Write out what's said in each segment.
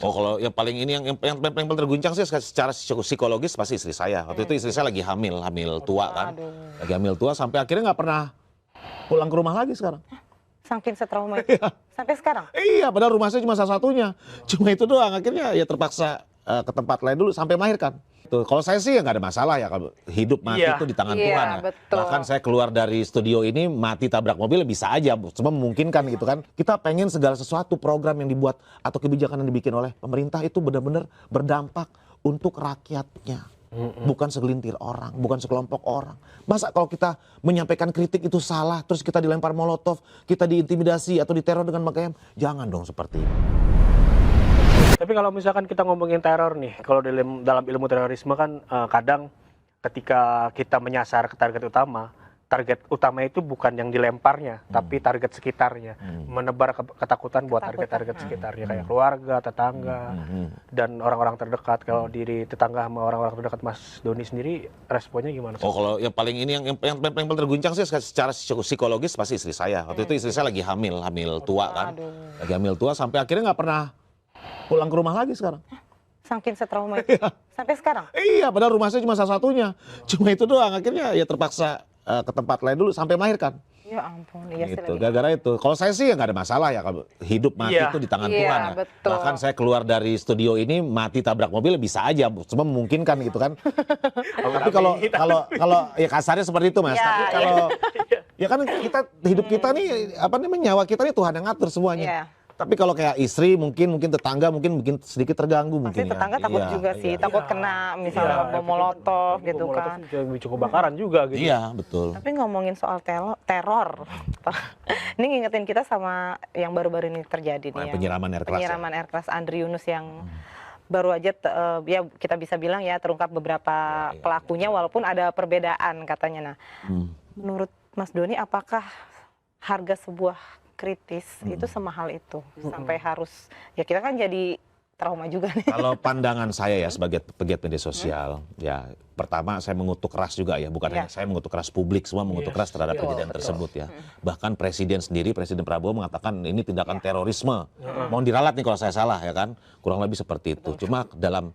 Oh, kalau yang paling ini yang paling terguncang sih secara psikologis pasti istri saya. Waktu itu istri saya lagi hamil tua kan. Lagi hamil tua sampai akhirnya nggak pernah pulang ke rumah lagi sekarang. Saking setrauma itu. Sampai sekarang? Iya, padahal rumah saya cuma satu-satunya. Cuma itu doang, akhirnya ya terpaksa ke tempat lain dulu sampai melahirkan. Tuh, kalau saya sih ya nggak ada masalah ya, kalau hidup mati itu di tangan Tuhan ya. Betul. Bahkan saya keluar dari studio ini mati tabrak mobil bisa aja, cuma memungkinkan gitu kan. Kita pengen segala sesuatu program yang dibuat atau kebijakan yang dibikin oleh pemerintah itu benar-benar berdampak untuk rakyatnya. Bukan segelintir orang, bukan sekelompok orang. Masa kalau kita menyampaikan kritik itu salah, terus kita dilempar molotov, kita diintimidasi atau diteror dengan makam, jangan dong seperti ini. Tapi kalau misalkan kita ngomongin teror nih, kalau dalam ilmu terorisme kan kadang ketika kita menyasar ke target utama itu bukan yang dilemparnya, tapi target sekitarnya. Menebar ketakutan buat target-target sekitarnya, kayak keluarga, tetangga, dan orang-orang terdekat. Kalau diri tetangga sama orang-orang terdekat Mas Doni sendiri, responnya gimana? Oh, kalau yang paling ini yang paling terguncang sih secara psikologis pasti istri saya. Waktu itu istri saya lagi hamil tua kan. Lagi hamil tua sampai akhirnya nggak pernah pulang ke rumah lagi sekarang. Saking setrauma itu. Sampai sekarang? Iya, padahal rumah saya cuma satu-satunya. Cuma itu doang, akhirnya ya terpaksa ke tempat lain dulu sampai melahirkan. Ya ampun, iya sih. Gitu, gara-gara itu. Kalau saya sih ya nggak ada masalah ya, kalau hidup mati itu di tangan Tuhan ya. Betul. Bahkan saya keluar dari studio ini mati tabrak mobil bisa aja, cuma memungkinkan gitu kan. Tapi kalau ya kasarnya seperti itu Mas. Tapi kalau ya kan hidup kita nih nyawa kita nih Tuhan yang ngatur semuanya. Tapi kalau kayak istri mungkin tetangga mungkin sedikit terganggu. Pasti mungkin tetangga takut juga sih, takut kena misalnya bom molotov gitu kan. Cukup bakaran juga gitu. Iya, betul. Tapi ngomongin soal teror, ini ngingetin kita sama yang baru-baru ini terjadi nih. Penyiraman air keras. Penyiraman air keras Andri Yunus yang baru aja ya kita bisa bilang ya terungkap beberapa pelakunya walaupun ada perbedaan katanya. Nah, menurut Mas Doni apakah harga sebuah kritis itu semahal itu sampai harus ya kita kan jadi trauma juga nih. Kalau pandangan saya ya sebagai pegiat media sosial, ya pertama saya mengutuk keras juga ya, bukan hanya saya mengutuk keras, publik semua mengutuk keras terhadap kejadian tersebut ya. Bahkan Presiden sendiri, Presiden Prabowo mengatakan ini tindakan terorisme. Mohon diralat nih kalau saya salah ya kan, kurang lebih seperti itu. Cuma dalam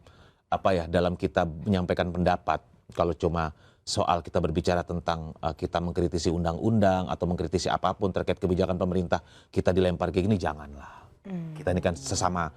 dalam kita menyampaikan pendapat, kalau cuma soal kita berbicara tentang kita mengkritisi undang-undang atau mengkritisi apapun terkait kebijakan pemerintah, kita dilempar kayak gini, janganlah. Kita ini kan sesama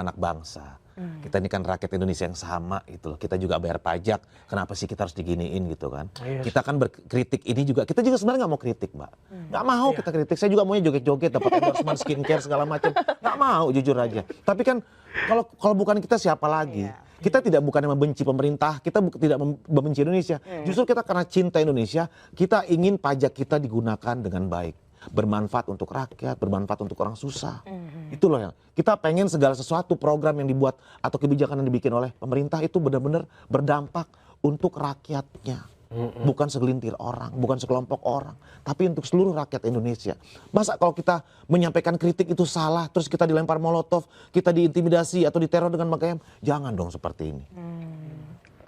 anak bangsa. Kita ini kan rakyat Indonesia yang sama gitu loh. Kita juga bayar pajak, kenapa sih kita harus diginiin gitu kan. Kita kan berkritik ini juga, kita juga sebenarnya nggak mau kritik Mbak. Nggak mau kita kritik, saya juga maunya joget-joget, dapat endorsement skincare segala macam. Nggak mau, jujur aja. Tapi kan kalau bukan kita siapa lagi? Kita bukan membenci pemerintah, kita tidak membenci Indonesia. Justru kita karena cinta Indonesia, kita ingin pajak kita digunakan dengan baik. Bermanfaat untuk rakyat, bermanfaat untuk orang susah. Itu loh yang kita pengen segala sesuatu program yang dibuat atau kebijakan yang dibikin oleh pemerintah itu benar-benar berdampak untuk rakyatnya. Bukan segelintir orang, bukan sekelompok orang, tapi untuk seluruh rakyat Indonesia. Masa kalau kita menyampaikan kritik itu salah, terus kita dilempar molotov, kita diintimidasi atau diteror dengan makam, jangan dong seperti ini.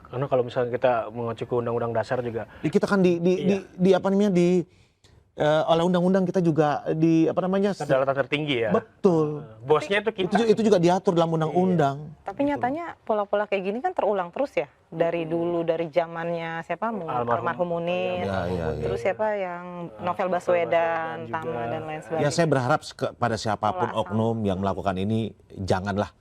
Karena kalau misalnya kita mengacu ke Undang-Undang Dasar juga, kita kan oleh undang-undang kita juga kedaulatan tertinggi ya. Betul. Bosnya itu kita. Itu juga diatur dalam undang-undang. Tapi nyatanya pola-pola kayak gini kan terulang terus ya. Dari dulu, dari zamannya siapa? Almarhum Munir. Terus siapa yang Novel Baswedan, Tama dan lain sebagainya. Ya saya berharap kepada siapapun oknum yang melakukan ini, janganlah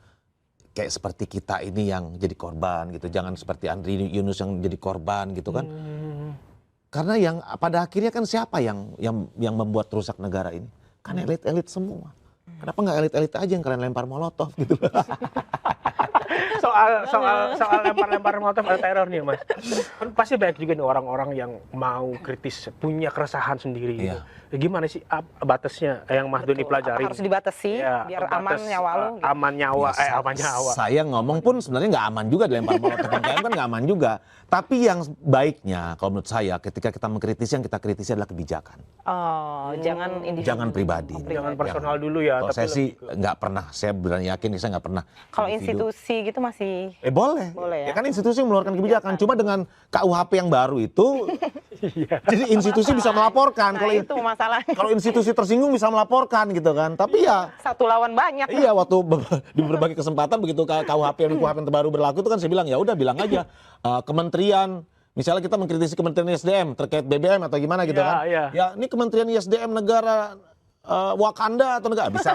kayak seperti kita ini yang jadi korban gitu. Jangan seperti Andri Yunus yang jadi korban gitu kan. Karena yang pada akhirnya kan siapa yang membuat rusak negara ini? Kan elit-elit semua. Kenapa nggak elit-elit aja yang kalian lempar molotov gitu? soal lempar-lempar molotov atau teror nih Mas. Kan pasti banyak juga nih orang-orang yang mau kritis, punya keresahan sendiri gitu. Ya, gimana sih batasnya yang Mas Doni pelajari? Harus dibatasi biar aman nyawa lu. Gitu. Aman nyawa. Saya ngomong pun sebenarnya nggak aman juga dilempar molotov kan nggak aman juga. Tapi yang baiknya kalau menurut saya ketika kita mengkritisi, yang kita kritisi adalah kebijakan. Jangan individu. Jangan pribadi. Jangan personal dulu ya. Kalau saya sih nggak pernah, saya berani yakin saya nggak pernah. Kalau institusi gitu masih Boleh. Boleh ya? Ya kan institusi yang mengeluarkan kebijakan. Cuma dengan KUHP yang baru itu, jadi institusi bisa melaporkan. Nah, itu masalahnya. Kalau institusi tersinggung bisa melaporkan gitu kan. Tapi ya, Satu lawan banyak. iya waktu di berbagai kesempatan begitu KUHP yang terbaru berlaku itu kan saya bilang ya udah bilang aja kementerian. Misalnya kita mengkritisi Kementerian ISDM terkait BBM atau gimana gitu kan. Ya ini Kementerian ISDM negara Wakanda atau negara bisa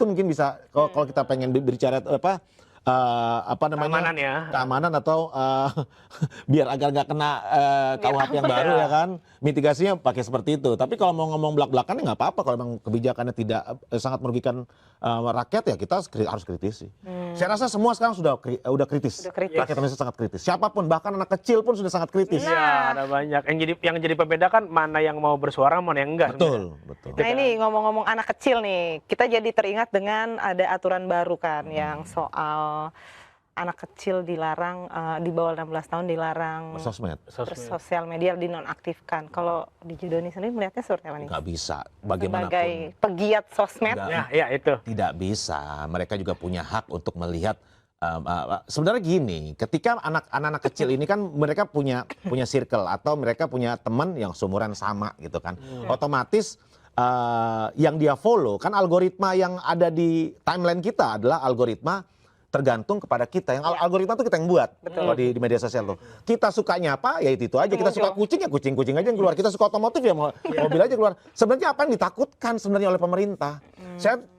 mungkin bisa kalau kita pengen bicara keamanan atau biar agar nggak kena KUHP yang baru ya kan, mitigasinya pakai seperti itu. Tapi kalau mau ngomong belak-belakan ya nggak apa-apa. Kalau memang kebijakannya tidak sangat merugikan rakyat ya kita harus kritisi. Saya rasa semua sekarang udah kritis. Rakyat Indonesia sangat kritis. Siapapun bahkan anak kecil pun sudah sangat kritis. Iya, ada banyak. Yang jadi pembeda kan mana yang mau bersuara, mana yang enggak. Betul. Nah ini ngomong-ngomong anak kecil nih, kita jadi teringat dengan ada aturan baru kan yang soal anak kecil dilarang di bawah 16 tahun dilarang sosial media dinonaktifkan. Kalau di Judoni sendiri melihatnya seperti apa nih? Nggak bisa, bagaimanapun. Sebagai pegiat sosmed. Ya itu. Tidak bisa. Mereka juga punya hak untuk melihat. Sebenarnya gini, ketika anak-anak kecil ini kan mereka punya circle atau mereka punya teman yang seumuran sama gitu kan. Otomatis yang dia follow kan algoritma yang ada di timeline kita adalah algoritma tergantung kepada kita. Yang algoritma itu kita yang buat. Kalau di media sosial tuh. Kita sukanya apa ya itu aja. Kita suka kucing ya kucing aja yang keluar. Kita suka otomotif ya mobil aja keluar. Sebenarnya apa yang ditakutkan sebenarnya oleh pemerintah?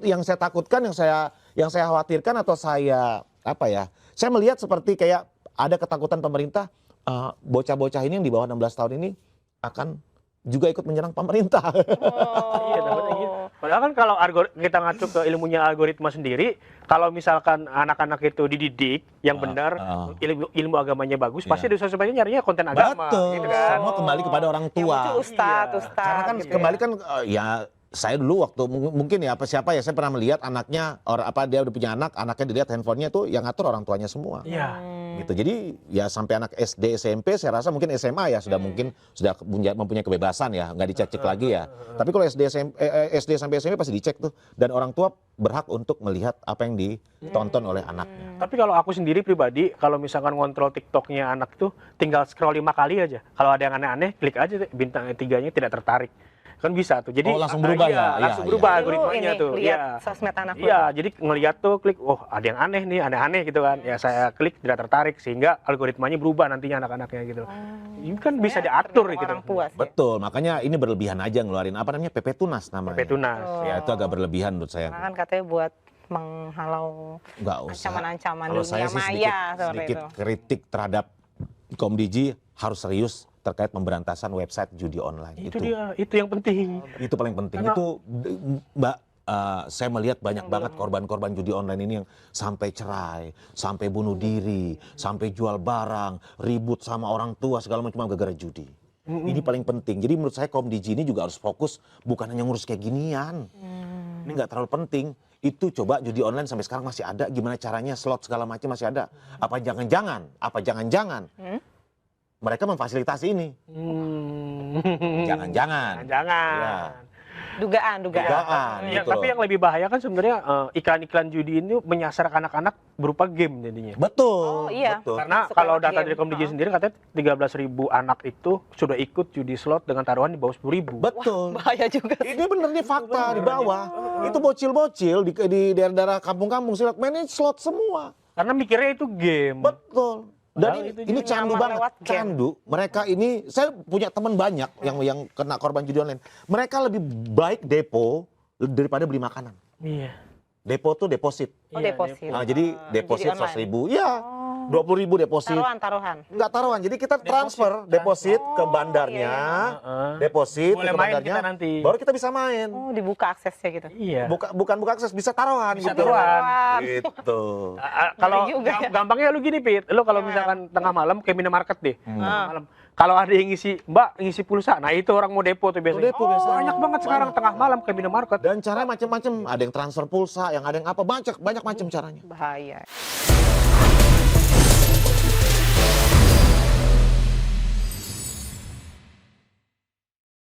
Yang saya takutkan, yang saya khawatirkan atau saya melihat seperti kayak ada ketakutan pemerintah bocah-bocah ini yang di bawah 16 tahun ini akan juga ikut menyerang pemerintah. Iya, gitu. Padahal kan kalau kita ngacu ke ilmunya algoritma sendiri, kalau misalkan anak-anak itu dididik yang benar, ilmu agamanya bagus, pasti di sosial media nyarinya konten agama. Betul. Gitu kan? Semua kembali kepada orang tua. Ustadz. Karena kan gitu kembali kan saya dulu waktu mungkin ya siapa ya saya pernah melihat anaknya dia udah punya anaknya dilihat handphonenya tuh yang ngatur orang tuanya semua. Iya. Gitu. Jadi ya sampai anak SD, SMP saya rasa mungkin SMA ya sudah mempunyai kebebasan ya, nggak dicek lagi ya. Tapi kalau SD sampai SMP pasti dicek tuh dan orang tua berhak untuk melihat apa yang ditonton oleh anaknya. Tapi kalau aku sendiri pribadi, kalau misalkan ngontrol TikToknya anak tuh tinggal scroll 5 kali aja. Kalau ada yang aneh-aneh, klik aja bintang 3-nya tidak tertarik. Kan bisa tuh. Jadi langsung berubah ya. Langsung berubah algoritmanya tuh. Lihat sosmed anak. Iya, jadi ngelihat tuh klik, ada yang aneh nih, aneh-aneh gitu kan. Ya saya klik tidak tertarik sehingga algoritmanya berubah nantinya anak-anaknya gitu. Ini kan bisa diatur gitu. Orang puas, ya? Betul, makanya ini berlebihan aja ngeluarin PP Tunas namanya. PP Tunas. Ya itu agak berlebihan menurut saya. Karena kan katanya buat menghalau ancaman-ancaman dunia maya sedikit kritik terhadap Komdiji harus serius terkait pemberantasan website judi online. Itu yang penting. Itu paling penting. Karena, itu Mbak, saya melihat banyak banget korban-korban judi online ini yang sampai cerai, sampai bunuh diri, sampai jual barang, ribut sama orang tua segala macam gara-gara judi. Ini paling penting. Jadi menurut saya Komdiji ini juga harus fokus bukan hanya ngurus kayak ginian. Ini nggak terlalu penting. Itu coba judi online sampai sekarang masih ada. Gimana caranya slot segala macam masih ada. Apa jangan-jangan mereka memfasilitasi ini. Jangan-jangan. Ya. Dugaan. Ya, tapi yang lebih bahaya kan sebenarnya iklan-iklan judi ini menyasar anak-anak berupa game jadinya. Betul. Betul. Karena kalau data dari Komdiji sendiri katanya 13.000 anak itu sudah ikut judi slot dengan taruhan di bawah 10.000. Betul. Bahaya juga sih. Ini bener nih fakta di bawah. Itu bocil-bocil di daerah-daerah kampung-kampung silat mainin slot semua. Karena mikirnya itu game. Betul. Dan ini candu banget, candu. Mereka ini, saya punya teman banyak yang kena korban judi online. Mereka lebih baik depo daripada beli makanan. Iya. Depo tuh deposit. Deposit. Nah, jadi deposit 100.000. Iya. 20.000 deposit. Taruhan. Enggak taruhan. Jadi kita transfer deposit ke bandarnya. Deposit boleh ke bandarnya. Kita nanti. Baru kita bisa main. Dibuka aksesnya gitu. Iya. Bukan buka akses, bisa taruhan. Bisa gitu. taruhan. Gitu. Kalau gampangnya lu gini, Pit. Lu kalau misalkan tengah malam ke minimarket deh. Malam. Kalau ada yang ngisi pulsa, nah itu orang mau depo tuh biasanya. Depo biasanya. Banyak banget sekarang tengah malam ke minimarket. Dan caranya macam-macam. Ada yang transfer pulsa, yang ada yang apa, banyak macam caranya. Bahaya.